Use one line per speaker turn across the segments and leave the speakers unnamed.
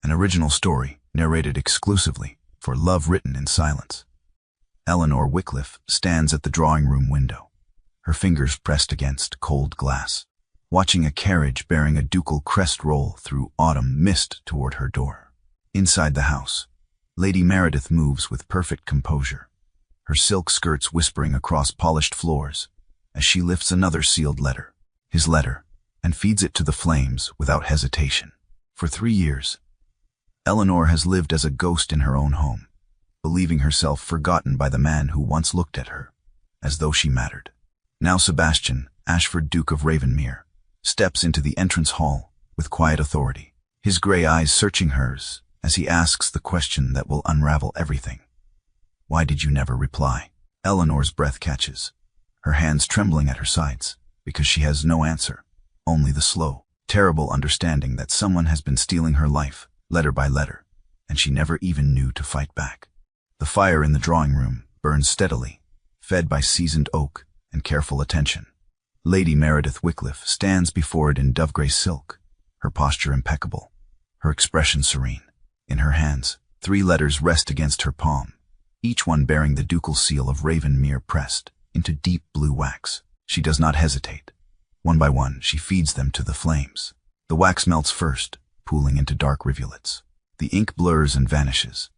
An original story, narrated exclusively for Love Written in Silence. Eleanor Wycliffe stands at the drawing-room window, her fingers pressed against cold glass, watching a carriage bearing a ducal crest roll through autumn mist toward her door. Inside the house, Lady Meredith moves with perfect composure, her silk skirts whispering across polished floors as she lifts another sealed letter, his letter, and feeds it to the flames without hesitation. For 3 years, Eleanor has lived as a ghost in her own home, believing herself forgotten by the man who once looked at her, as though she mattered. Now Sebastian Ashford, Duke of Ravenmere, steps into the entrance hall with quiet authority, his gray eyes searching hers as he asks the question that will unravel everything. Why did you never reply? Eleanor's breath catches, her hands trembling at her sides, because she has no answer, only the slow, terrible understanding that someone has been stealing her life, letter by letter, and she never even knew to fight back. The fire in the drawing room burns steadily, fed by seasoned oak and careful attention. Lady Meredith Wycliffe stands before it in dove-gray silk, her posture impeccable, her expression serene. In her hands, 3 letters rest against her palm, each one bearing the ducal seal of Ravenmere pressed into deep blue wax. She does not hesitate. One by one, she feeds them to the flames. The wax melts first, pooling into dark rivulets. The ink blurs and vanishes.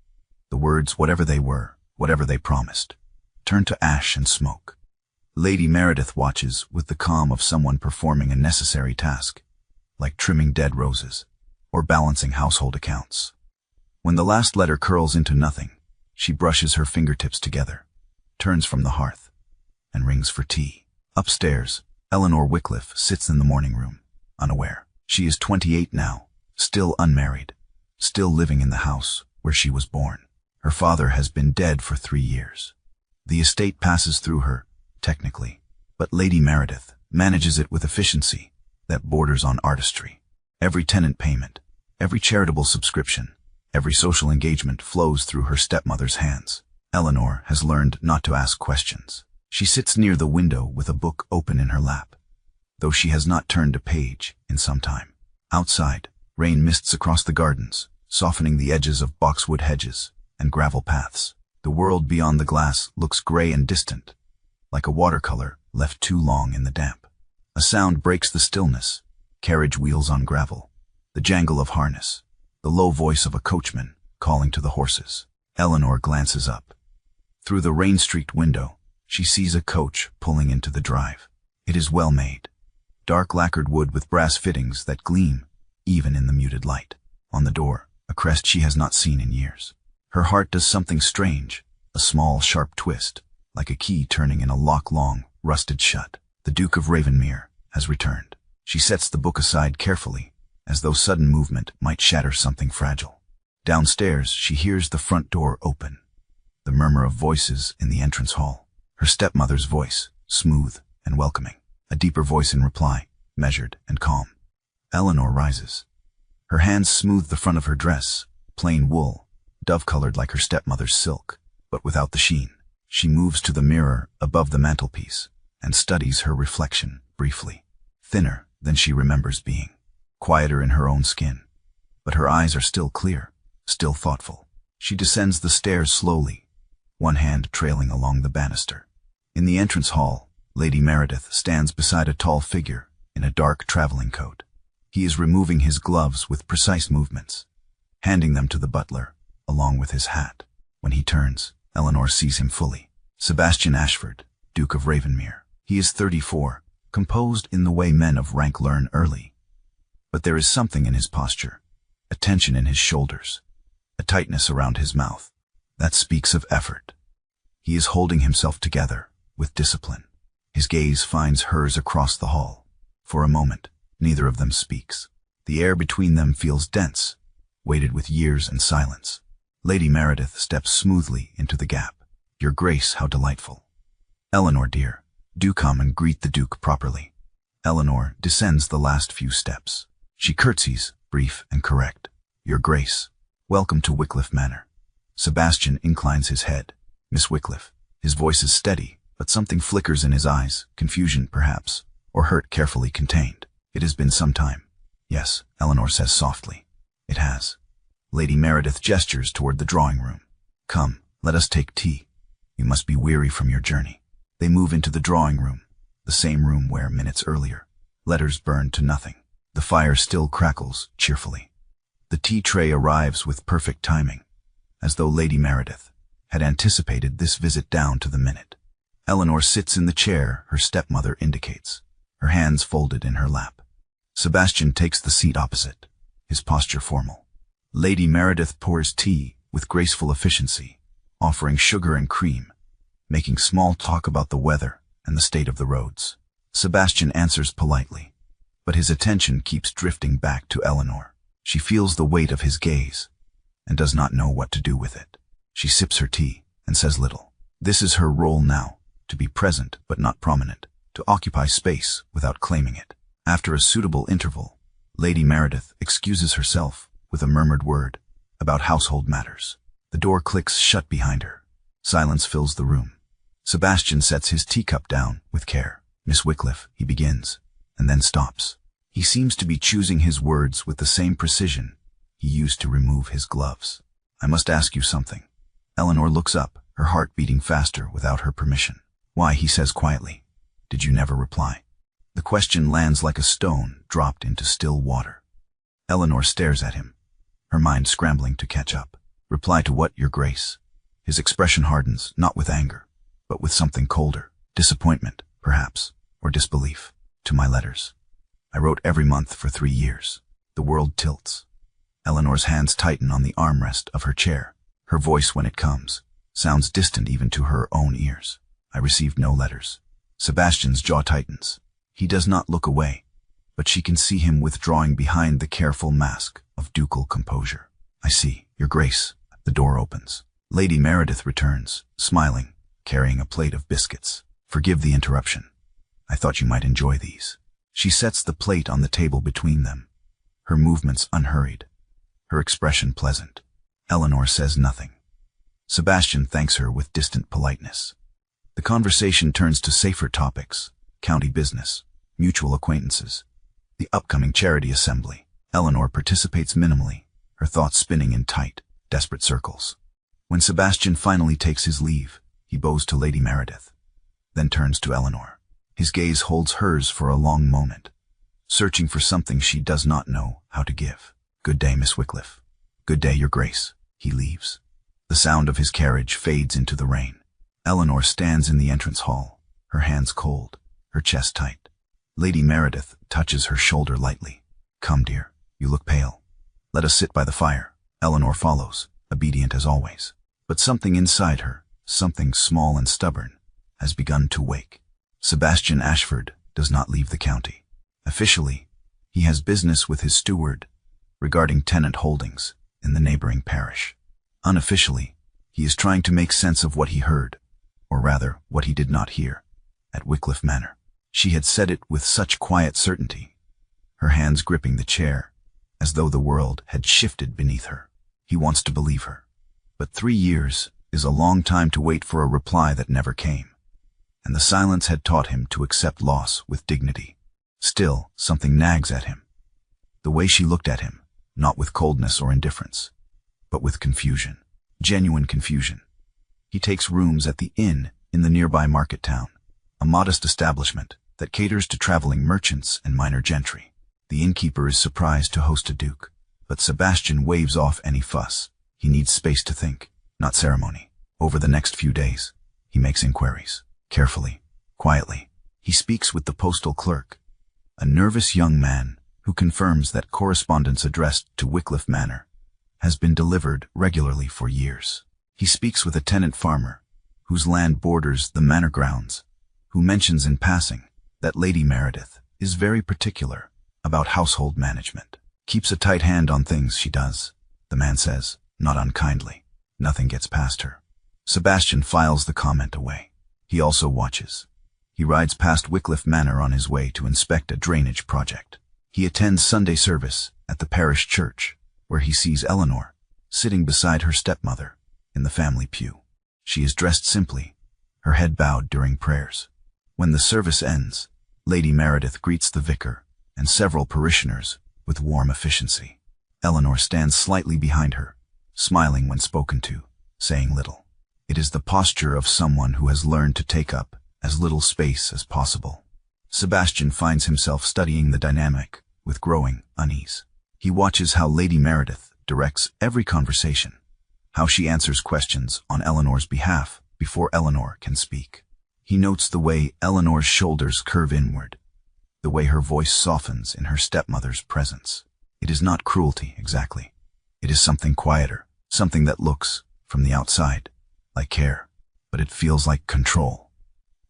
The words, whatever they were, whatever they promised, turn to ash and smoke. Lady Meredith watches with the calm of someone performing a necessary task, like trimming dead roses or balancing household accounts. When the last letter curls into nothing, she brushes her fingertips together, turns from the hearth, and rings for tea. Upstairs, Eleanor Wycliffe sits in the morning room, unaware. She is 28 now, still unmarried, still living in the house where she was born. Her father has been dead for 3 years. The estate passes through her, technically, but Lady Meredith manages it with efficiency that borders on artistry. Every tenant payment, every charitable subscription, every social engagement flows through her stepmother's hands. Eleanor has learned not to ask questions. She sits near the window with a book open in her lap, though she has not turned a page in some time. Outside, rain mists across the gardens, softening the edges of boxwood hedges and gravel paths. The world beyond the glass looks gray and distant, like a watercolor left too long in the damp. A sound breaks the stillness, carriage wheels on gravel, the jangle of harness, the low voice of a coachman calling to the horses. Eleanor glances up. Through the rain-streaked window, she sees a coach pulling into the drive. It is well made, dark lacquered wood with brass fittings that gleam even in the muted light. On the door, a crest she has not seen in years. Her heart does something strange, a small, sharp twist, like a key turning in a lock long, rusted shut. The Duke of Ravenmere has returned. She sets the book aside carefully, as though sudden movement might shatter something fragile. Downstairs, she hears the front door open, the murmur of voices in the entrance hall. Her stepmother's voice, smooth and welcoming. A deeper voice in reply, measured and calm. Eleanor rises. Her hands smooth the front of her dress, plain wool, dove-colored like her stepmother's silk, but without the sheen. She moves to the mirror above the mantelpiece and studies her reflection briefly. Thinner than she remembers being, quieter in her own skin, but her eyes are still clear, still thoughtful. She descends the stairs slowly, one hand trailing along the banister. In the entrance hall, Lady Meredith stands beside a tall figure in a dark traveling coat. He is removing his gloves with precise movements, handing them to the butler, along with his hat. When he turns, Eleanor sees him fully. Sebastian Ashford, Duke of Ravenmere. He is 34, composed in the way men of rank learn early. But there is something in his posture, a tension in his shoulders, a tightness around his mouth, that speaks of effort. He is holding himself together with discipline. His gaze finds hers across the hall. For a moment, neither of them speaks. The air between them feels dense, weighted with years and silence. Lady Meredith steps smoothly into the gap. Your Grace, how delightful. Eleanor, dear, do come and greet the Duke properly. Eleanor descends the last few steps. She curtsies, brief and correct. Your Grace, welcome to Wycliffe Manor. Sebastian inclines his head. Miss Wycliffe. His voice is steady, but something flickers in his eyes, confusion perhaps, or hurt carefully contained. It has been some time. Yes, Eleanor says softly. It has. Lady Meredith gestures toward the drawing room. Come, let us take tea. You must be weary from your journey. They move into the drawing room, the same room where, minutes earlier, letters burned to nothing. The fire still crackles cheerfully. The tea tray arrives with perfect timing, as though Lady Meredith had anticipated this visit down to the minute. Eleanor sits in the chair her stepmother indicates, her hands folded in her lap. Sebastian takes the seat opposite, his posture formal. Lady Meredith pours tea with graceful efficiency, offering sugar and cream, making small talk about the weather and the state of the roads. Sebastian answers politely, but his attention keeps drifting back to Eleanor. She feels the weight of his gaze and does not know what to do with it. She sips her tea and says little. This is her role now, to be present but not prominent, to occupy space without claiming it. After a suitable interval, Lady Meredith excuses herself with a murmured word about household matters. The door clicks shut behind her. Silence fills the room. Sebastian sets his teacup down with care. Miss Wycliffe, he begins, and then stops. He seems to be choosing his words with the same precision he used to remove his gloves. I must ask you something. Eleanor looks up, her heart beating faster without her permission. Why, he says quietly. Did you never reply? The question lands like a stone dropped into still water. Eleanor stares at him, her mind scrambling to catch up. Reply to what, Your Grace? His expression hardens, not with anger, but with something colder. Disappointment, perhaps, or disbelief. To my letters. I wrote every month for 3 years. The world tilts. Eleanor's hands tighten on the armrest of her chair. Her voice, when it comes, sounds distant even to her own ears. I received no letters. Sebastian's jaw tightens. He does not look away, but she can see him withdrawing behind the careful mask of ducal composure. I see, Your Grace. The door opens. Lady Meredith returns, smiling, carrying a plate of biscuits. Forgive the interruption. I thought you might enjoy these. She sets the plate on the table between them, her movements unhurried, her expression pleasant. Eleanor says nothing. Sebastian thanks her with distant politeness. The conversation turns to safer topics, county business, mutual acquaintances, the upcoming charity assembly. Eleanor participates minimally, her thoughts spinning in tight, desperate circles. When Sebastian finally takes his leave, he bows to Lady Meredith, then turns to Eleanor. His gaze holds hers for a long moment, searching for something she does not know how to give. Good day, Miss Wycliffe. Good day, Your Grace. He leaves. The sound of his carriage fades into the rain. Eleanor stands in the entrance hall, her hands cold, her chest tight. Lady Meredith touches her shoulder lightly. Come, dear, you look pale. Let us sit by the fire. Eleanor follows, obedient as always. But something inside her, something small and stubborn, has begun to wake. Sebastian Ashford does not leave the county. Officially, he has business with his steward regarding tenant holdings in the neighboring parish. Unofficially, he is trying to make sense of what he heard, or rather, what he did not hear, at Wycliffe Manor. She had said it with such quiet certainty, her hands gripping the chair, as though the world had shifted beneath her. He wants to believe her. But 3 years is a long time to wait for a reply that never came, and the silence had taught him to accept loss with dignity. Still, something nags at him. The way she looked at him, not with coldness or indifference, but with confusion, genuine confusion. He takes rooms at the inn in the nearby market town, a modest establishment that caters to traveling merchants and minor gentry. The innkeeper is surprised to host a duke, but Sebastian waves off any fuss. He needs space to think, not ceremony. Over the next few days, he makes inquiries. Carefully, quietly, he speaks with the postal clerk, a nervous young man who confirms that correspondence addressed to Wycliffe Manor has been delivered regularly for years. He speaks with a tenant farmer whose land borders the manor grounds, who mentions in passing that Lady Meredith is very particular about household management. Keeps a tight hand on things, she does, the man says, not unkindly. Nothing gets past her. Sebastian files the comment away. He also watches. He rides past Wycliffe Manor on his way to inspect a drainage project. He attends Sunday service at the parish church, where he sees Eleanor sitting beside her stepmother in the family pew. She is dressed simply, her head bowed during prayers. When the service ends, Lady Meredith greets the vicar and several parishioners with warm efficiency. Eleanor stands slightly behind her, smiling when spoken to, saying little. It is the posture of someone who has learned to take up as little space as possible. Sebastian finds himself studying the dynamic with growing unease. He watches how Lady Meredith directs every conversation, how she answers questions on Eleanor's behalf before Eleanor can speak. He notes the way Eleanor's shoulders curve inward, the way her voice softens in her stepmother's presence. It is not cruelty, exactly. It is something quieter, something that looks, from the outside, like care, but it feels like control.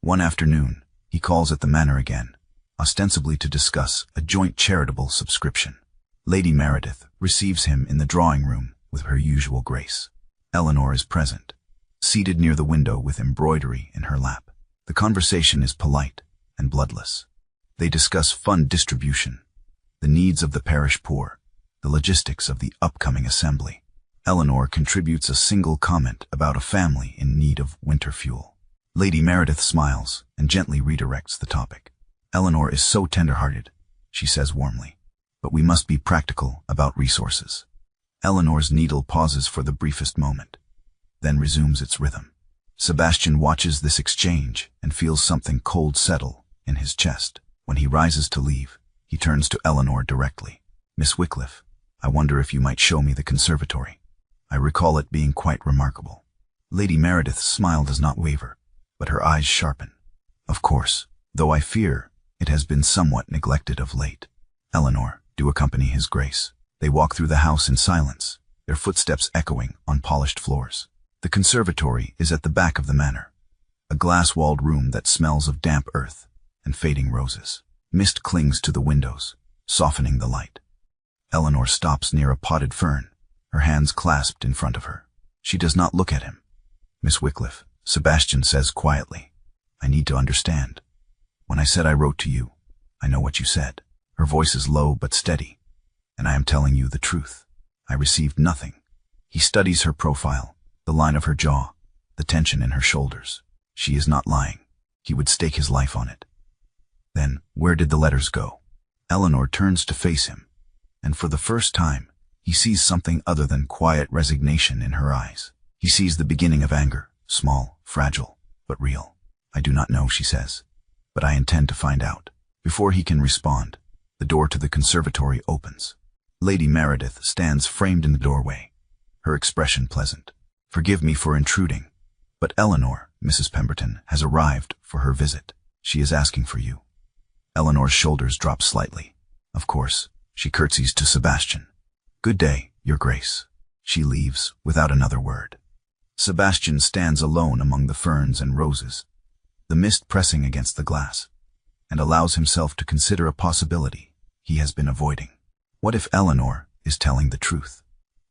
One afternoon, he calls at the manor again, ostensibly to discuss a joint charitable subscription. Lady Meredith receives him in the drawing room with her usual grace. Eleanor is present, seated near the window with embroidery in her lap. The conversation is polite and bloodless. They discuss fund distribution, the needs of the parish poor, the logistics of the upcoming assembly. Eleanor contributes a single comment about a family in need of winter fuel. Lady Meredith smiles and gently redirects the topic. Eleanor is so tender-hearted, she says warmly, but we must be practical about resources. Eleanor's needle pauses for the briefest moment, then resumes its rhythm. Sebastian watches this exchange and feels something cold settle in his chest. When he rises to leave, he turns to Eleanor directly. Miss Wycliffe, I wonder if you might show me the conservatory. I recall it being quite remarkable. Lady Meredith's smile does not waver, but her eyes sharpen. Of course, though I fear it has been somewhat neglected of late. Eleanor, do accompany His Grace. They walk through the house in silence, their footsteps echoing on polished floors. The conservatory is at the back of the manor, a glass-walled room that smells of damp earth and fading roses. Mist clings to the windows, softening the light. Eleanor stops near a potted fern, her hands clasped in front of her. She does not look at him. Miss Wycliffe, Sebastian says quietly, I need to understand. When I said I wrote to you, I know what you said. Her voice is low but steady, and I am telling you the truth. I received nothing. He studies her profile, the line of her jaw, the tension in her shoulders. She is not lying. He would stake his life on it. Then, where did the letters go? Eleanor turns to face him, and for the first time, he sees something other than quiet resignation in her eyes. He sees the beginning of anger, small, fragile, but real. I do not know, she says, but I intend to find out. Before he can respond, the door to the conservatory opens. Lady Meredith stands framed in the doorway, her expression pleasant. Forgive me for intruding, but Eleanor, Mrs. Pemberton, has arrived for her visit. She is asking for you. Eleanor's shoulders drop slightly. Of course, she curtsies to Sebastian. Good day, Your Grace. She leaves without another word. Sebastian stands alone among the ferns and roses, the mist pressing against the glass, and allows himself to consider a possibility he has been avoiding. What if Eleanor is telling the truth?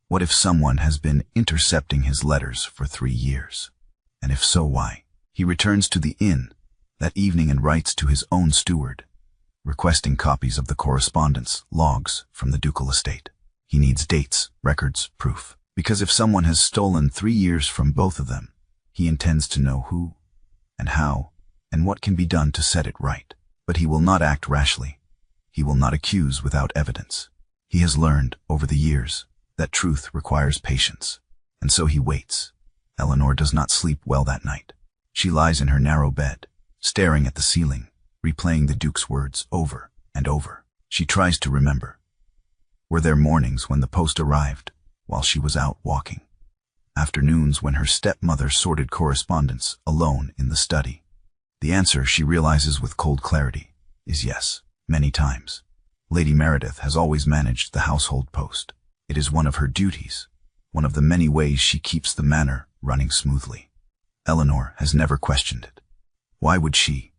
What if someone has been intercepting his letters for 3 years? And if so, why? He returns to the inn that evening and writes to his own steward, requesting copies of the correspondence logs from the ducal estate. He needs dates, records, proof. Because if someone has stolen 3 years from both of them, he intends to know who and how and what can be done to set it right. But he will not act rashly. He will not accuse without evidence. He has learned, over the years, that truth requires patience, and so he waits. Eleanor does not sleep well that night. She lies in her narrow bed, staring at the ceiling, replaying the Duke's words over and over. She tries to remember. Were there mornings when the post arrived while she was out walking? Afternoons when her stepmother sorted correspondence alone in the study? The answer, she realizes with cold clarity, is yes, many times. Lady Meredith has always managed the household post. It is one of her duties, one of the many ways she keeps the manor running smoothly. Eleanor has never questioned it. Why would she?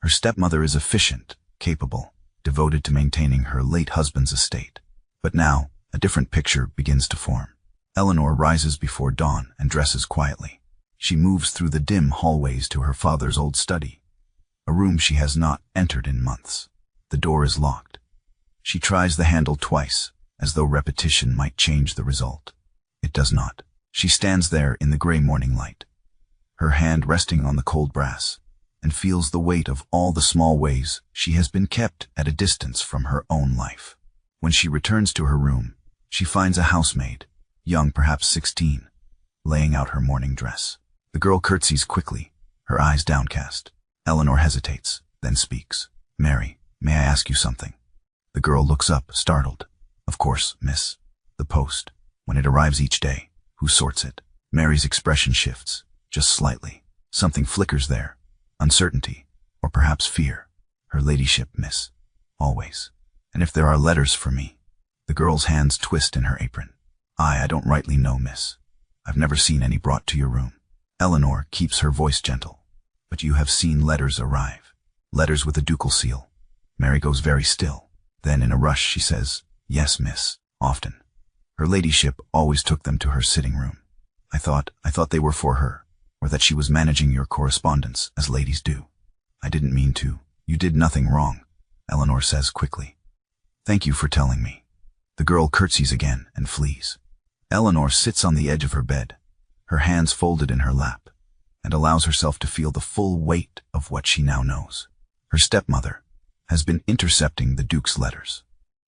Her stepmother is efficient, capable, devoted to maintaining her late husband's estate. But now, a different picture begins to form. Eleanor rises before dawn and dresses quietly. She moves through the dim hallways to her father's old study, a room she has not entered in months. The door is locked. She tries the handle twice, as though repetition might change the result. It does not. She stands there in the gray morning light, her hand resting on the cold brass, and feels the weight of all the small ways she has been kept at a distance from her own life. When she returns to her room, She finds a housemaid, young, perhaps 16, laying out her morning dress. The girl curtsies quickly, her eyes downcast. Eleanor hesitates, then speaks. "Mary, may I ask you something?" The girl looks up, startled. "Of course, miss." "The post, when it arrives each day, who sorts it?" Mary's expression shifts, just slightly. Something flickers there. Uncertainty, or perhaps fear. "Her ladyship, miss. Always. And if there are letters for me." The girl's hands twist in her apron. I don't rightly know, miss. I've never seen any brought to your room." Eleanor keeps her voice gentle. "But you have seen letters arrive. Letters with a ducal seal." Mary goes very still. Then in a rush she says, "Yes, miss, often. Her ladyship always took them to her sitting room. I thought they were for her, or that she was managing your correspondence, as ladies do. I didn't mean to." "You did nothing wrong," Eleanor says quickly. "Thank you for telling me." The girl curtsies again and flees. Eleanor sits on the edge of her bed, her hands folded in her lap, and allows herself to feel the full weight of what she now knows. Her stepmother has been intercepting the Duke's letters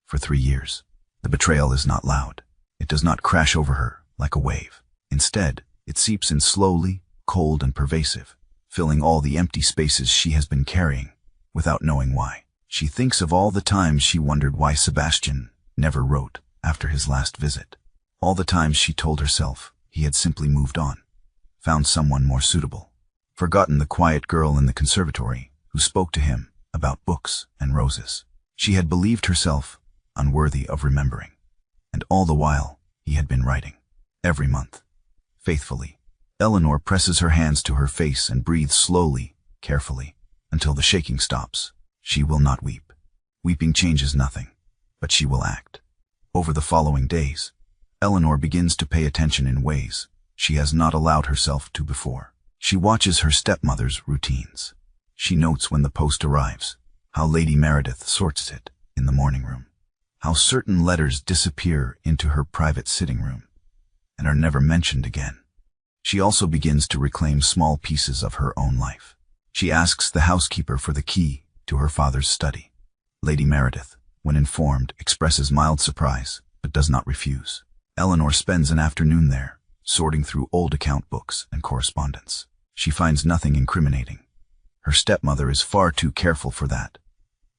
for 3 years. The betrayal is not loud. It does not crash over her like a wave. Instead, it seeps in slowly, cold and pervasive, filling all the empty spaces she has been carrying, without knowing why. She thinks of all the times she wondered why Sebastian never wrote after his last visit. All the times she told herself he had simply moved on, found someone more suitable, forgotten the quiet girl in the conservatory who spoke to him about books and roses. She had believed herself unworthy of remembering. And all the while, he had been writing. Every month. Faithfully. Eleanor presses her hands to her face and breathes slowly, carefully, until the shaking stops. She will not weep. Weeping changes nothing, but she will act. Over the following days, Eleanor begins to pay attention in ways she has not allowed herself to before. She watches her stepmother's routines. She notes when the post arrives, how Lady Meredith sorts it in the morning room, how certain letters disappear into her private sitting room and are never mentioned again. She also begins to reclaim small pieces of her own life. She asks the housekeeper for the key to her father's study. Lady Meredith, when informed, expresses mild surprise, but does not refuse. Eleanor spends an afternoon there, sorting through old account books and correspondence. She finds nothing incriminating. Her stepmother is far too careful for that.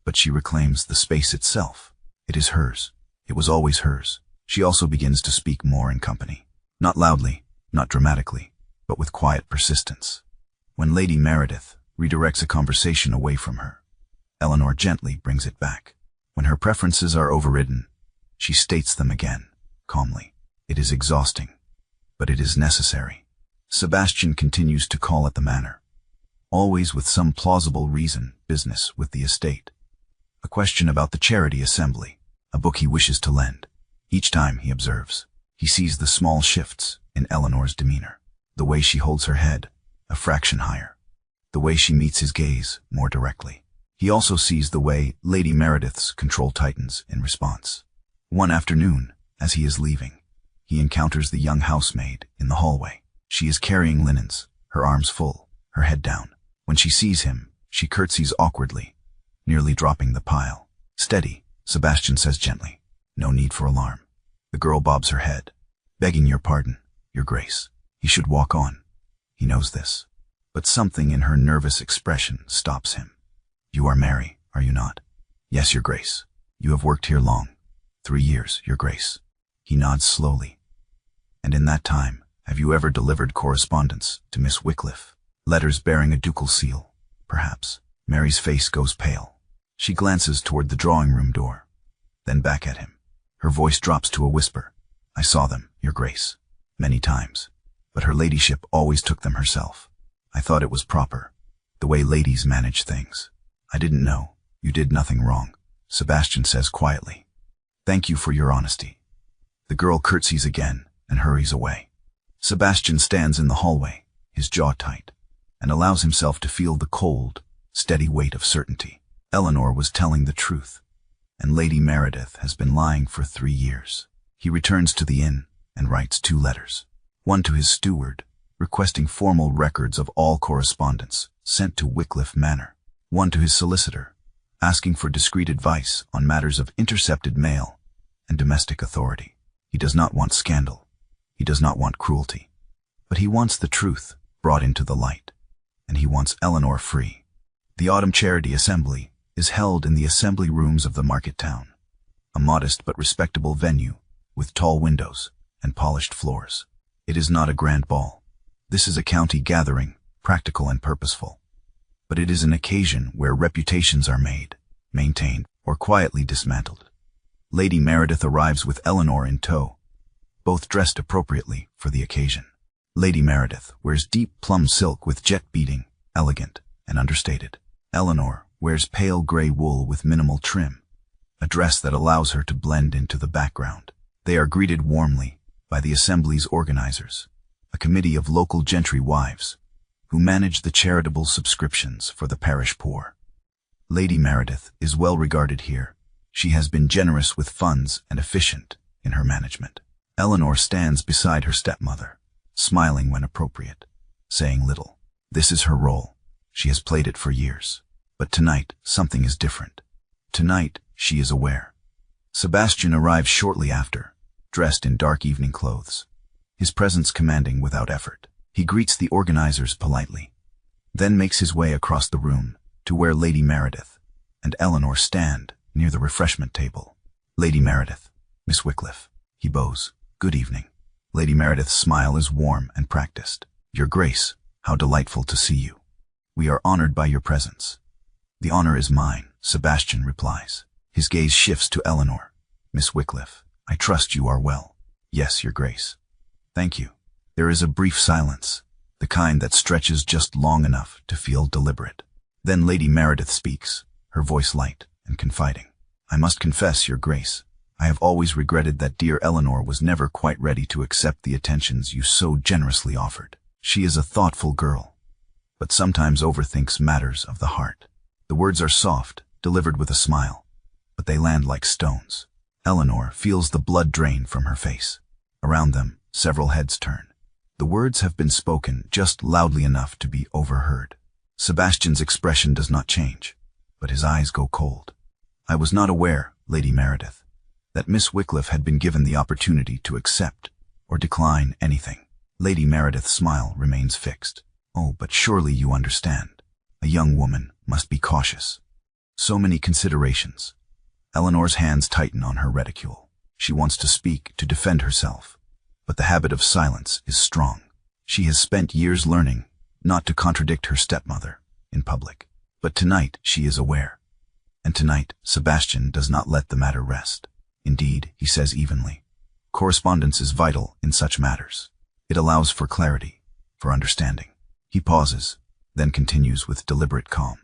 But she reclaims the space itself. It is hers. It was always hers. She also begins to speak more in company. Not loudly, not dramatically, but with quiet persistence. When Lady Meredith redirects a conversation away from her, Eleanor gently brings it back. When her preferences are overridden, she states them again, calmly. It is exhausting, but it is necessary. Sebastian continues to call at the manor, always with some plausible reason, business with the estate, a question about the charity assembly, a book he wishes to lend. Each time, he observes, he sees the small shifts in Eleanor's demeanor, the way she holds her head a fraction higher, the way she meets his gaze more directly. He also sees the way Lady Meredith's control tightens in response. One afternoon, as he is leaving, he encounters the young housemaid in the hallway. She is carrying linens, her arms full, her head down. When she sees him, she curtsies awkwardly, nearly dropping the pile. "Steady," Sebastian says gently. "No need for alarm." The girl bobs her head. "Begging your pardon, Your Grace." He should walk on. He knows this. But something in her nervous expression stops him. "You are Mary, are you not?" "Yes, Your Grace. You have worked here long." 3 years, Your Grace." He nods slowly. "And in that time, have you ever delivered correspondence to Miss Wycliffe? Letters bearing a ducal seal, perhaps?" Mary's face goes pale. She glances toward the drawing-room door, then back at him. Her voice drops to a whisper. "I saw them, Your Grace, many times, but her ladyship always took them herself. I thought it was proper, the way ladies manage things." "I didn't know. You did nothing wrong," Sebastian says quietly. "Thank you for your honesty." The girl curtsies again and hurries away. Sebastian stands in the hallway, his jaw tight, and allows himself to feel the cold, steady weight of certainty. Eleanor was telling the truth, and Lady Meredith has been lying for 3 years. He returns to the inn and writes 2 letters. One to his steward, requesting formal records of all correspondence sent to Wycliffe Manor. One to his solicitor, asking for discreet advice on matters of intercepted mail and domestic authority. He does not want scandal. He does not want cruelty. But he wants the truth brought into the light. And he wants Eleanor free. The Autumn Charity Assembly is held in the assembly rooms of the market town, a modest but respectable venue with tall windows and polished floors. It is not a grand ball. This is a county gathering, practical and purposeful. But it is an occasion where reputations are made, maintained, or quietly dismantled. Lady Meredith arrives with Eleanor in tow, both dressed appropriately for the occasion. Lady Meredith wears deep plum silk with jet beading, elegant and understated. Eleanor wears pale gray wool with minimal trim, a dress that allows her to blend into the background. They are greeted warmly by the Assembly's organizers, a committee of local gentry wives, who manage the charitable subscriptions for the parish poor. Lady Meredith is well regarded here. She has been generous with funds and efficient in her management. Eleanor stands beside her stepmother, smiling when appropriate, saying little. This is her role. She has played it for years. But tonight, something is different. Tonight, she is aware. Sebastian arrives shortly after, dressed in dark evening clothes, his presence commanding without effort. He greets the organizers politely, then makes his way across the room to where Lady Meredith and Eleanor stand near the refreshment table. Lady Meredith, Miss Wycliffe. He bows. Good evening. Lady Meredith's smile is warm and practiced. Your Grace, how delightful to see you. We are honored by your presence. The honor is mine, Sebastian replies. His gaze shifts to Eleanor. Miss Wycliffe, I trust you are well. Yes, Your Grace. Thank you. There is a brief silence, the kind that stretches just long enough to feel deliberate. Then Lady Meredith speaks, her voice light and confiding. I must confess, Your Grace, I have always regretted that dear Eleanor was never quite ready to accept the attentions you so generously offered. She is a thoughtful girl, but sometimes overthinks matters of the heart. The words are soft, delivered with a smile, but they land like stones. Eleanor feels the blood drain from her face. Around them, several heads turn. The words have been spoken just loudly enough to be overheard. Sebastian's expression does not change, but his eyes go cold. I was not aware, Lady Meredith, that Miss Wycliffe had been given the opportunity to accept or decline anything. Lady Meredith's smile remains fixed. Oh, but surely you understand. A young woman must be cautious. So many considerations. Eleanor's hands tighten on her reticule. She wants to speak, to defend herself. But the habit of silence is strong. She has spent years learning not to contradict her stepmother in public. But tonight she is aware. And tonight Sebastian does not let the matter rest. Indeed, he says evenly, correspondence is vital in such matters. It allows for clarity, for understanding. He pauses, then continues with deliberate calm.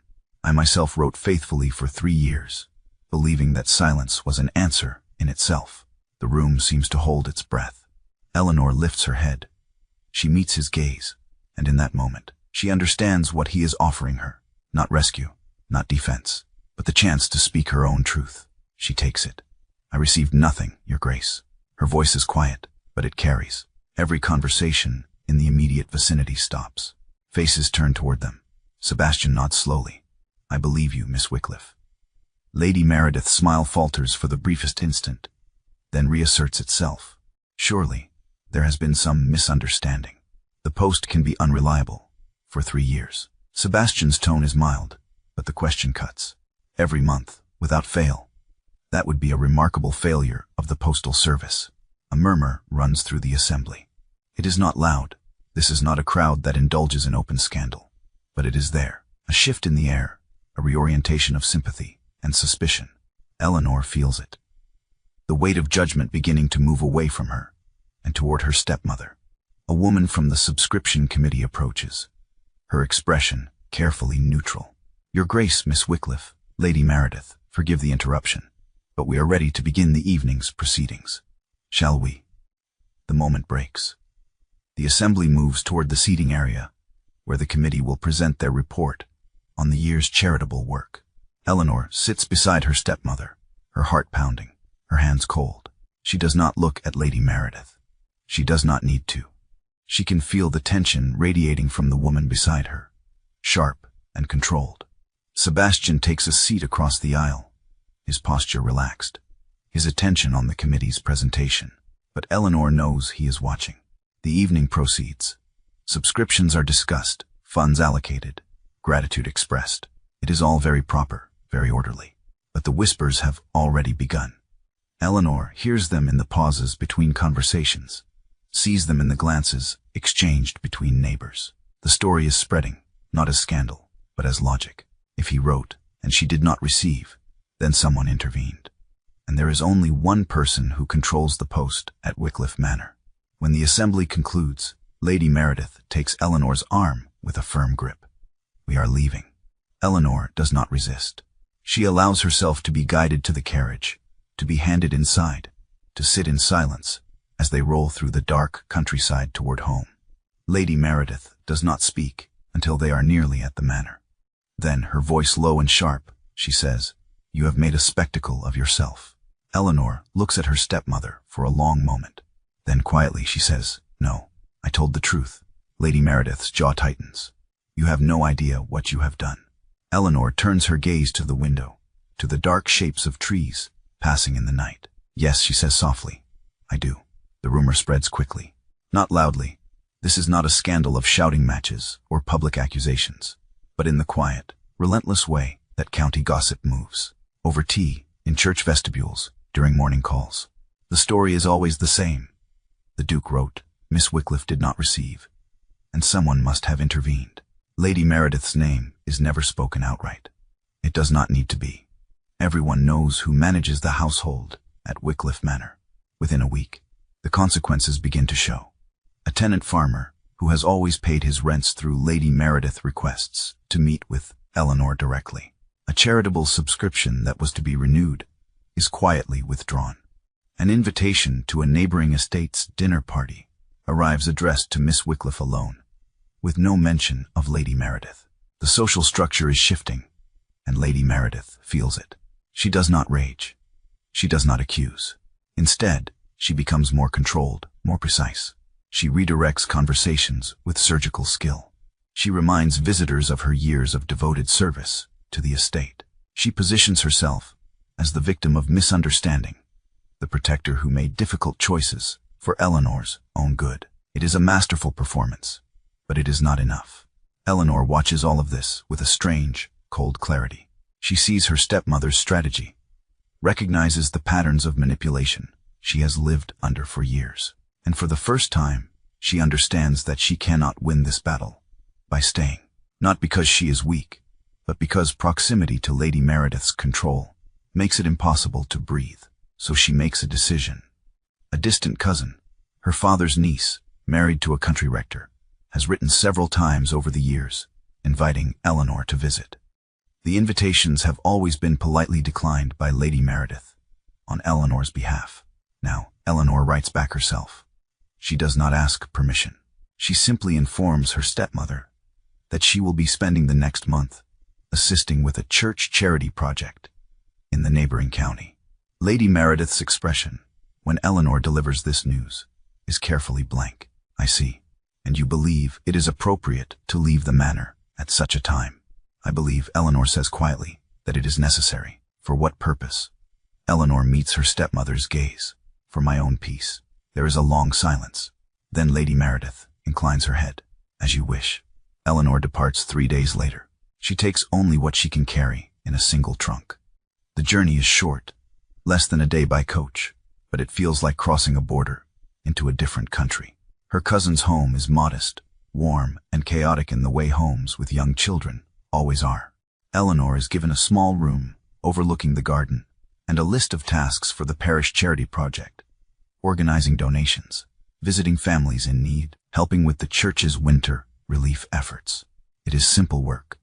I myself wrote faithfully for 3 years, believing that silence was an answer in itself. The room seems to hold its breath. Eleanor lifts her head. She meets his gaze, and in that moment, she understands what he is offering her. Not rescue, not defense, but the chance to speak her own truth. She takes it. I received nothing, Your Grace. Her voice is quiet, but it carries. Every conversation in the immediate vicinity stops. Faces turn toward them. Sebastian nods slowly. I believe you, Miss Wycliffe. Lady Meredith's smile falters for the briefest instant, then reasserts itself. Surely, there has been some misunderstanding. The post can be unreliable. For 3 years. Sebastian's tone is mild, but the question cuts. Every month, without fail. That would be a remarkable failure of the postal service. A murmur runs through the assembly. It is not loud. This is not a crowd that indulges in open scandal. But it is there. A shift in the air, a reorientation of sympathy and suspicion. Eleanor feels it. The weight of judgment beginning to move away from her and toward her stepmother. A woman from the subscription committee approaches, her expression carefully neutral. Your Grace, Miss Wycliffe, Lady Meredith, forgive the interruption, but we are ready to begin the evening's proceedings. Shall we? The moment breaks. The assembly moves toward the seating area, where the committee will present their report on the year's charitable work. Eleanor sits beside her stepmother, her heart pounding, her hands cold. She does not look at Lady Meredith. She does not need to. She can feel the tension radiating from the woman beside her, sharp and controlled. Sebastian takes a seat across the aisle, his posture relaxed, his attention on the committee's presentation. But Eleanor knows he is watching. The evening proceeds. Subscriptions are discussed, funds allocated, gratitude expressed. It is all very proper, very orderly. But the whispers have already begun. Eleanor hears them in the pauses between conversations, sees them in the glances exchanged between neighbors. The story is spreading, not as scandal, but as logic. If he wrote, and she did not receive, then someone intervened. And there is only one person who controls the post at Wycliffe Manor. When the assembly concludes, Lady Meredith takes Eleanor's arm with a firm grip. We are leaving. Eleanor does not resist. She allows herself to be guided to the carriage, to be handed inside, to sit in silence as they roll through the dark countryside toward home. Lady Meredith does not speak until they are nearly at the manor. Then, her voice low and sharp, she says, "You have made a spectacle of yourself." Eleanor looks at her stepmother for a long moment. Then quietly she says, "No, I told the truth." Lady Meredith's jaw tightens. "You have no idea what you have done." Eleanor turns her gaze to the window, to the dark shapes of trees passing in the night. "Yes," she says softly, "I do." The rumor spreads quickly. Not loudly. This is not a scandal of shouting matches or public accusations, but in the quiet, relentless way that county gossip moves. Over tea, in church vestibules, during morning calls. The story is always the same. The Duke wrote, Miss Wycliffe did not receive, and someone must have intervened. Lady Meredith's name is never spoken outright. It does not need to be. Everyone knows who manages the household at Wycliffe Manor. Within a week, the consequences begin to show. A tenant farmer, who has always paid his rents through Lady Meredith, requests to meet with Eleanor directly. A charitable subscription that was to be renewed is quietly withdrawn. An invitation to a neighboring estate's dinner party arrives addressed to Miss Wycliffe alone, with no mention of Lady Meredith. The social structure is shifting, and Lady Meredith feels it. She does not rage. She does not accuse. Instead, she becomes more controlled, more precise. She redirects conversations with surgical skill. She reminds visitors of her years of devoted service to the estate. She positions herself as the victim of misunderstanding, the protector who made difficult choices for Eleanor's own good. It is a masterful performance, but it is not enough. Eleanor watches all of this with a strange, cold clarity. She sees her stepmother's strategy, recognizes the patterns of manipulation she has lived under for years. And for the first time, she understands that she cannot win this battle by staying. Not because she is weak, but because proximity to Lady Meredith's control makes it impossible to breathe. So she makes a decision. A distant cousin, her father's niece, married to a country rector, has written several times over the years, inviting Eleanor to visit. The invitations have always been politely declined by Lady Meredith on Eleanor's behalf. Now, Eleanor writes back herself. She does not ask permission. She simply informs her stepmother that she will be spending the next month assisting with a church charity project in the neighboring county. Lady Meredith's expression, when Eleanor delivers this news, is carefully blank. "I see. And you believe it is appropriate to leave the manor at such a time?" "I believe," Eleanor says quietly, "that it is necessary." "For what purpose?" Eleanor meets her stepmother's gaze. "For my own peace." There is a long silence. Then Lady Meredith inclines her head. "As you wish." Eleanor departs 3 days later. She takes only what she can carry in a single trunk. The journey is short, less than a day by coach, but it feels like crossing a border into a different country. Her cousin's home is modest, warm, and chaotic in the way homes with young children always are. Eleanor is given a small room overlooking the garden and a list of tasks for the parish charity project: organizing donations, visiting families in need, helping with the church's winter relief efforts. It is simple work,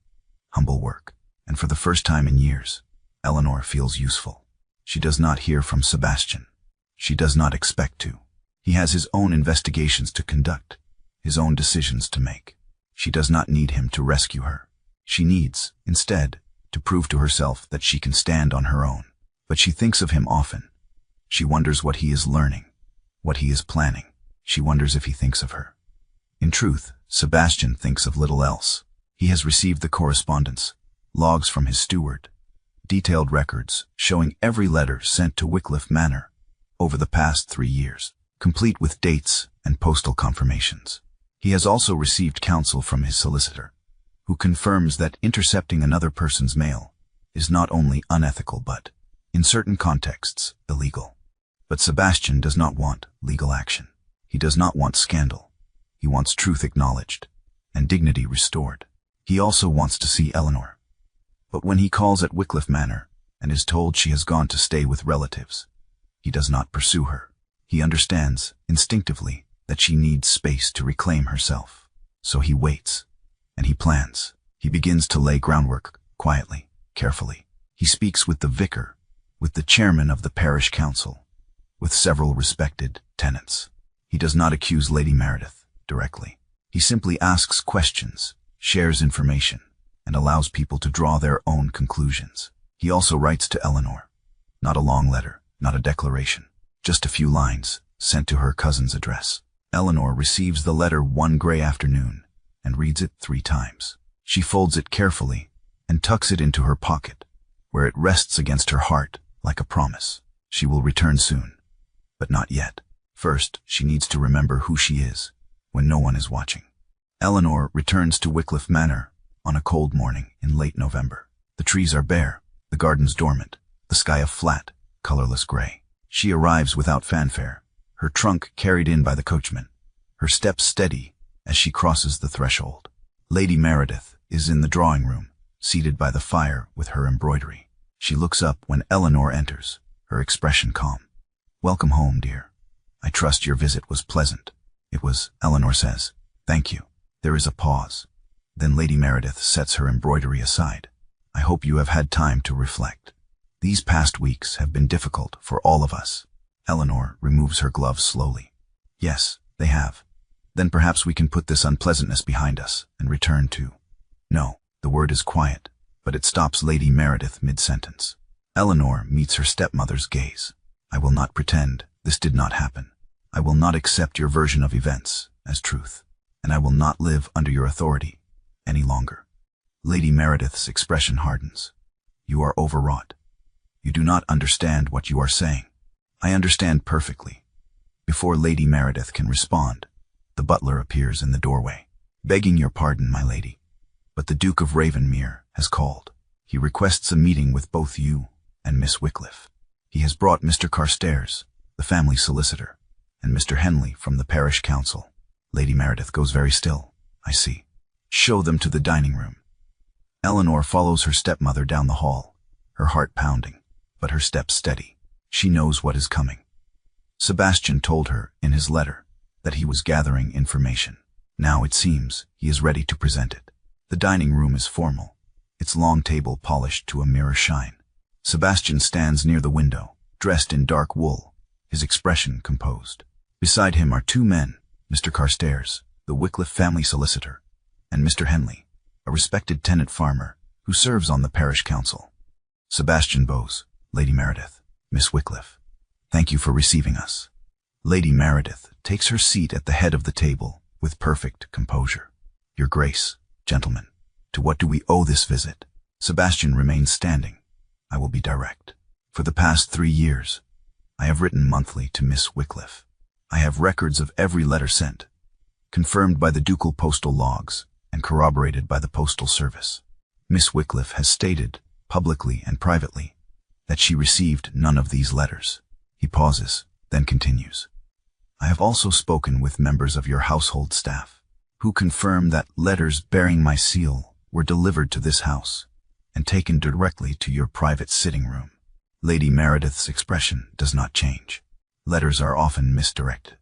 humble work, and for the first time in years, Eleanor feels useful. She does not hear from Sebastian. She does not expect to. He has his own investigations to conduct, his own decisions to make. She does not need him to rescue her. She needs, instead, to prove to herself that she can stand on her own. But she thinks of him often. She wonders what he is learning, what he is planning. She wonders if he thinks of her. In truth, Sebastian thinks of little else. He has received the correspondence, logs from his steward, detailed records showing every letter sent to Wycliffe Manor over the past 3 years. complete with dates and postal confirmations. He has also received counsel from his solicitor, who confirms that intercepting another person's mail is not only unethical but, in certain contexts, illegal. But Sebastian does not want legal action. He does not want scandal. He wants truth acknowledged and dignity restored. He also wants to see Eleanor. But when he calls at Wycliffe Manor and is told she has gone to stay with relatives, he does not pursue her. He understands, instinctively, that she needs space to reclaim herself. So he waits, and he plans. He begins to lay groundwork, quietly, carefully. He speaks with the vicar, with the chairman of the parish council, with several respected tenants. He does not accuse Lady Meredith directly. He simply asks questions, shares information, and allows people to draw their own conclusions. He also writes to Eleanor. Not a long letter, not a declaration, just a few lines, sent to her cousin's address. Eleanor receives the letter one gray afternoon and reads it 3 times. She folds it carefully and tucks it into her pocket, where it rests against her heart like a promise. She will return soon, but not yet. First, she needs to remember who she is when no one is watching. Eleanor returns to Wycliffe Manor on a cold morning in late November. The trees are bare, the gardens dormant, the sky a flat, colorless gray. She arrives without fanfare, her trunk carried in by the coachman, her steps steady as she crosses the threshold. Lady Meredith is in the drawing room, seated by the fire with her embroidery. She looks up when Eleanor enters, her expression calm. "Welcome home, dear. I trust your visit was pleasant." "It was," Eleanor says. "Thank you." There is a pause. Then Lady Meredith sets her embroidery aside. "I hope you have had time to reflect. These past weeks have been difficult for all of us." Eleanor removes her gloves slowly. "Yes, they have. Then perhaps we can put this unpleasantness behind us and return to—" No, the word is quiet, but it stops Lady Meredith mid-sentence. Eleanor meets her stepmother's gaze. "I will not pretend this did not happen. I will not accept your version of events as truth, and I will not live under your authority any longer." Lady Meredith's expression hardens. "You are overwrought. You do not understand what you are saying." "I understand perfectly." Before Lady Meredith can respond, the butler appears in the doorway. "Begging your pardon, my lady, but the Duke of Ravenmere has called. He requests a meeting with both you and Miss Wycliffe. He has brought Mr. Carstairs, the family solicitor, and Mr. Henley from the parish council." Lady Meredith goes very still. "I see. Show them to the dining room." Eleanor follows her stepmother down the hall, her heart pounding, but her steps steady. She knows what is coming. Sebastian told her in his letter that he was gathering information. Now it seems he is ready to present it. The dining room is formal, its long table polished to a mirror shine. Sebastian stands near the window, dressed in dark wool, his expression composed. Beside him are 2 men, Mr. Carstairs, the Wycliffe family solicitor, and Mr. Henley, a respected tenant farmer who serves on the parish council. Sebastian bows. "Lady Meredith, Miss Wycliffe, thank you for receiving us." Lady Meredith takes her seat at the head of the table with perfect composure. "Your Grace, gentlemen, to what do we owe this visit?" Sebastian remains standing. "I will be direct. For the past 3 years, I have written monthly to Miss Wycliffe. I have records of every letter sent, confirmed by the ducal postal logs and corroborated by the postal service. Miss Wycliffe has stated, publicly and privately, that she received none of these letters." He pauses, then continues. "I have also spoken with members of your household staff, who confirm that letters bearing my seal were delivered to this house and taken directly to your private sitting room." Lady Meredith's expression does not change. "Letters are often misdirected.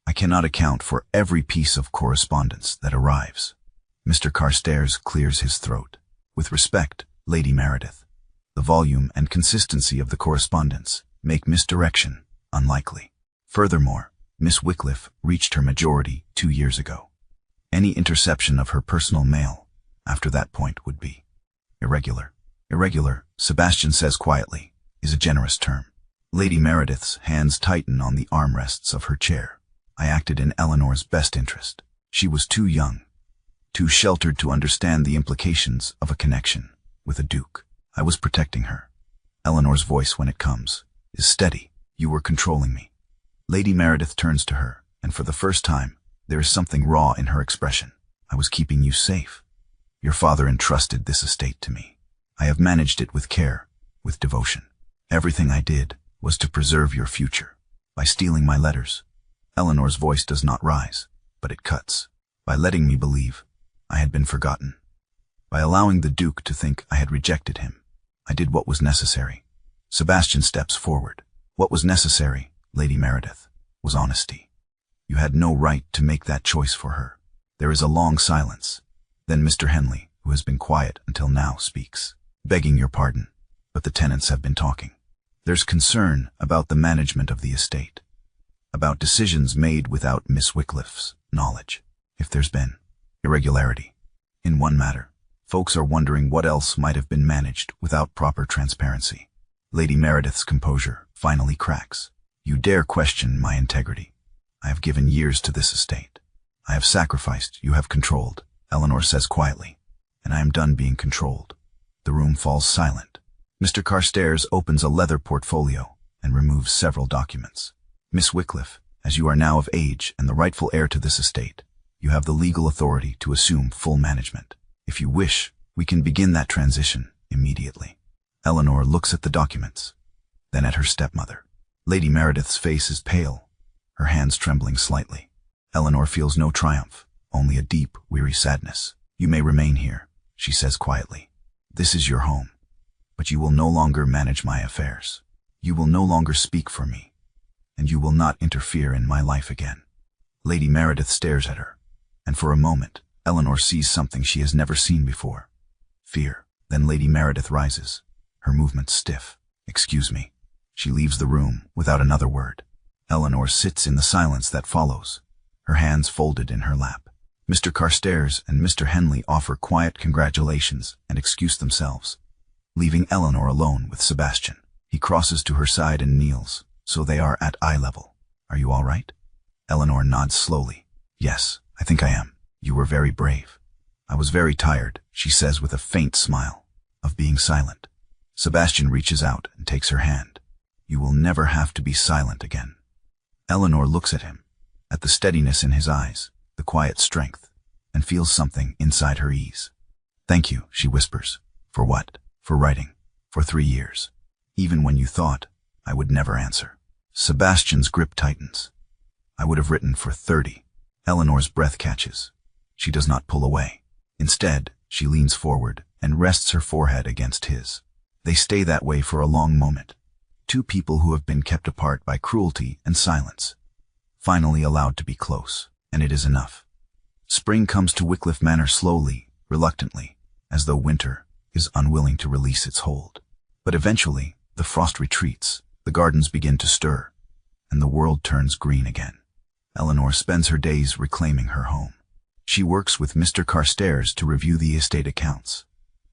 I cannot account for every piece of correspondence that arrives." Mr. Carstairs clears his throat. "With respect, Lady Meredith, the volume and consistency of the correspondence make misdirection unlikely. Furthermore, Miss Wycliffe reached her majority 2 years ago. Any interception of her personal mail after that point would be irregular." "Irregular," Sebastian says quietly, "is a generous term." Lady Meredith's hands tighten on the armrests of her chair. "I acted in Eleanor's best interest. She was too young, too sheltered to understand the implications of a connection with a duke. I was protecting her. Eleanor's voice, when it comes, is steady. You were controlling me. Lady Meredith turns to her, and for the first time, there is something raw in her expression. I was keeping you safe. Your father entrusted this estate to me. I have managed it with care, with devotion. Everything I did was to preserve your future. By stealing my letters, Eleanor's voice does not rise, but it cuts. By letting me believe I had been forgotten. By allowing the Duke to think I had rejected him. I did what was necessary. Sebastian steps forward. What was necessary, Lady Meredith, was honesty. You had no right to make that choice for her. There is a long silence. Then Mr. Henley, who has been quiet until now, speaks. Begging your pardon, but the tenants have been talking. There's concern about the management of the estate, about decisions made without Miss Wycliffe's knowledge. If there's been irregularity in one matter, folks are wondering what else might have been managed without proper transparency. Lady Meredith's composure finally cracks. You dare question my integrity. I have given years to this estate. I have sacrificed, you have controlled, Eleanor says quietly, and I am done being controlled. The room falls silent. Mr. Carstairs opens a leather portfolio and removes several documents. Miss Wycliffe, as you are now of age and the rightful heir to this estate, you have the legal authority to assume full management. If you wish, we can begin that transition immediately. Eleanor looks at the documents, then at her stepmother. Lady Meredith's face is pale, her hands trembling slightly. Eleanor feels no triumph, only a deep, weary sadness. You may remain here, she says quietly. This is your home, but you will no longer manage my affairs. You will no longer speak for me, and you will not interfere in my life again. Lady Meredith stares at her, and for a moment, Eleanor sees something she has never seen before. Fear. Then Lady Meredith rises, her movements stiff. Excuse me. She leaves the room without another word. Eleanor sits in the silence that follows, her hands folded in her lap. Mr. Carstairs and Mr. Henley offer quiet congratulations and excuse themselves, leaving Eleanor alone with Sebastian. He crosses to her side and kneels, so they are at eye level. Are you all right? Eleanor nods slowly. Yes, I think I am. You were very brave. I was very tired, she says with a faint smile, of being silent. Sebastian reaches out and takes her hand. You will never have to be silent again. Eleanor looks at him, at the steadiness in his eyes, the quiet strength, and feels something inside her ease. Thank you, she whispers. For what? For writing. For 3 years. Even when you thought I would never answer. Sebastian's grip tightens. I would have written for 30. Eleanor's breath catches. She does not pull away. Instead, she leans forward and rests her forehead against his. They stay that way for a long moment. Two people who have been kept apart by cruelty and silence, finally allowed to be close, and it is enough. Spring comes to Wycliffe Manor slowly, reluctantly, as though winter is unwilling to release its hold. But eventually, the frost retreats, the gardens begin to stir, and the world turns green again. Eleanor spends her days reclaiming her home. She works with Mr. Carstairs to review the estate accounts,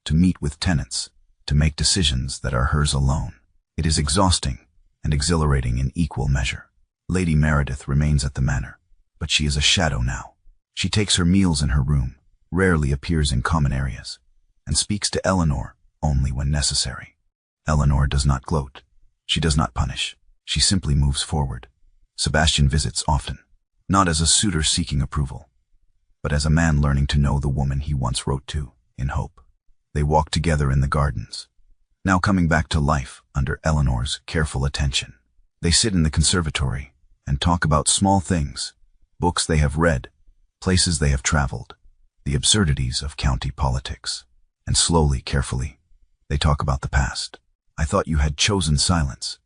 to meet with tenants, to make decisions that are hers alone. It is exhausting and exhilarating in equal measure. Lady Meredith remains at the manor, but she is a shadow now. She takes her meals in her room, rarely appears in common areas, and speaks to Eleanor only when necessary. Eleanor does not gloat. She does not punish. She simply moves forward. Sebastian visits often, not as a suitor seeking approval, but as a man learning to know the woman he once wrote to, in hope. They walk together in the gardens, now coming back to life under Eleanor's careful attention. They sit in the conservatory and talk about small things, books they have read, places they have traveled, the absurdities of county politics. And slowly, carefully, they talk about the past. I thought you had chosen silence,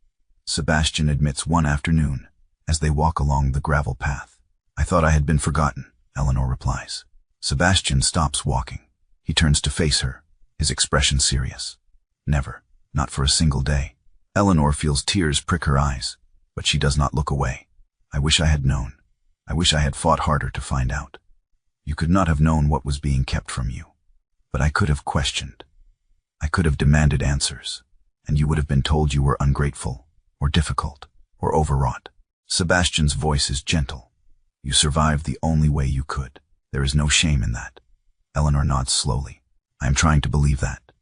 Sebastian admits one afternoon as they walk along the gravel path. I thought I had been forgotten, Eleanor replies. Sebastian stops walking. He turns to face her, his expression serious. Never, not for a single day. Eleanor feels tears prick her eyes, but she does not look away. I wish I had known. I wish I had fought harder to find out. You could not have known what was being kept from you. But I could have questioned. I could have demanded answers, and you would have been told you were ungrateful, or difficult, or overwrought. Sebastian's voice is gentle. You survived the only way you could. There is no shame in that. Eleanor nods slowly. I am trying to believe that.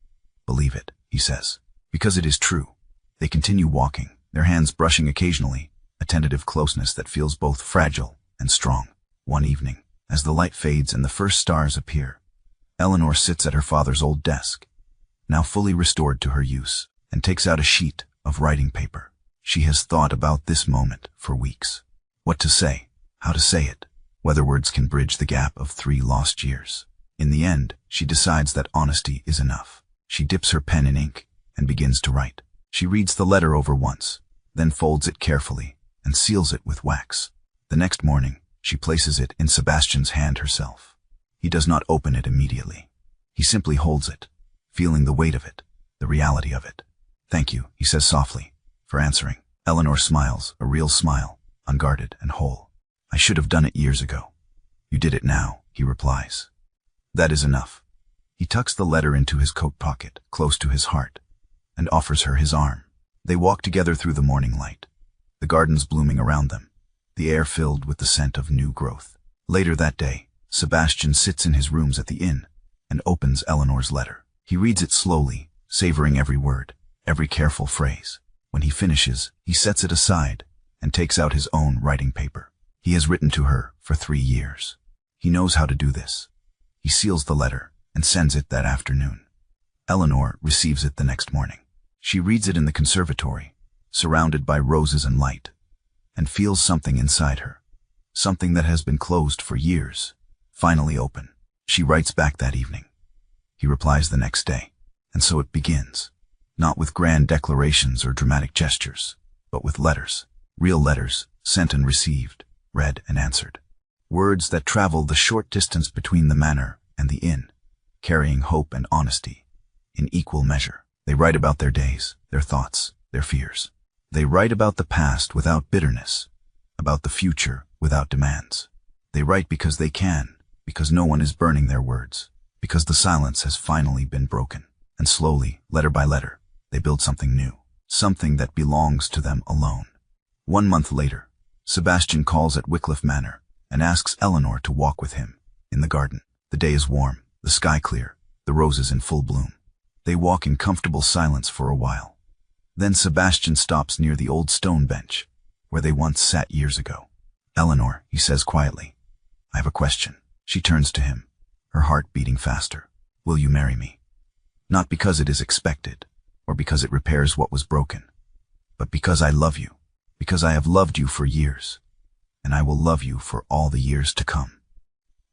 Believe it, he says, because it is true. They continue walking, their hands brushing occasionally, a tentative closeness that feels both fragile and strong. One evening, as the light fades and the first stars appear, Eleanor sits at her father's old desk, now fully restored to her use, and takes out a sheet of writing paper. She has thought about this moment for weeks. What to say, how to say it, whether words can bridge the gap of 3 lost years. In the end, she decides that honesty is enough. She dips her pen in ink and begins to write. She reads the letter over once, then folds it carefully and seals it with wax. The next morning, she places it in Sebastian's hand herself. He does not open it immediately. He simply holds it, feeling the weight of it, the reality of it. "Thank you," he says softly, for answering. Eleanor smiles, a real smile, unguarded and whole. "I should have done it years ago." "You did it now," he replies. "That is enough." He tucks the letter into his coat pocket, close to his heart, and offers her his arm. They walk together through the morning light, the gardens blooming around them, the air filled with the scent of new growth. Later that day, Sebastian sits in his rooms at the inn and opens Eleanor's letter. He reads it slowly, savoring every word, every careful phrase. When he finishes, he sets it aside and takes out his own writing paper. He has written to her for 3 years. He knows how to do this. He seals the letter and sends it that afternoon. Eleanor receives it the next morning. She reads it in the conservatory, surrounded by roses and light, and feels something inside her, something that has been closed for years, finally open. She writes back that evening. He replies the next day, and so it begins, not with grand declarations or dramatic gestures, but with letters, real letters, sent and received, read and answered. Words that travel the short distance between the manor and the inn, carrying hope and honesty in equal measure. They write about their days, their thoughts, their fears. They write about the past without bitterness, about the future without demands. They write because they can, because no one is burning their words, because the silence has finally been broken. And slowly, letter by letter, they build something new, something that belongs to them alone. 1 month later, Sebastian calls at Wycliffe Manor and asks Eleanor to walk with him in the garden. The day is warm, the sky clear, the roses in full bloom. They walk in comfortable silence for a while. Then Sebastian stops near the old stone bench, where they once sat years ago. "Eleanor," he says quietly, "I have a question." She turns to him, her heart beating faster. "Will you marry me? Not because it is expected, or because it repairs what was broken, but because I love you, because I have loved you for years, and I will love you for all the years to come."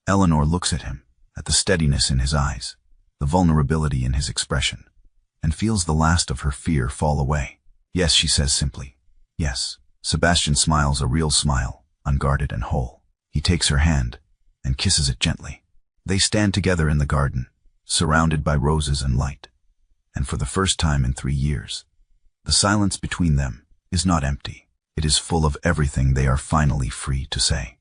Eleanor looks at him, at the steadiness in his eyes, the vulnerability in his expression, and feels the last of her fear fall away. "Yes," she says simply. "Yes." Sebastian smiles, a real smile, unguarded and whole. He takes her hand and kisses it gently. They stand together in the garden, surrounded by roses and light, and for the first time in 3 years, the silence between them is not empty. It is full of everything they are finally free to say.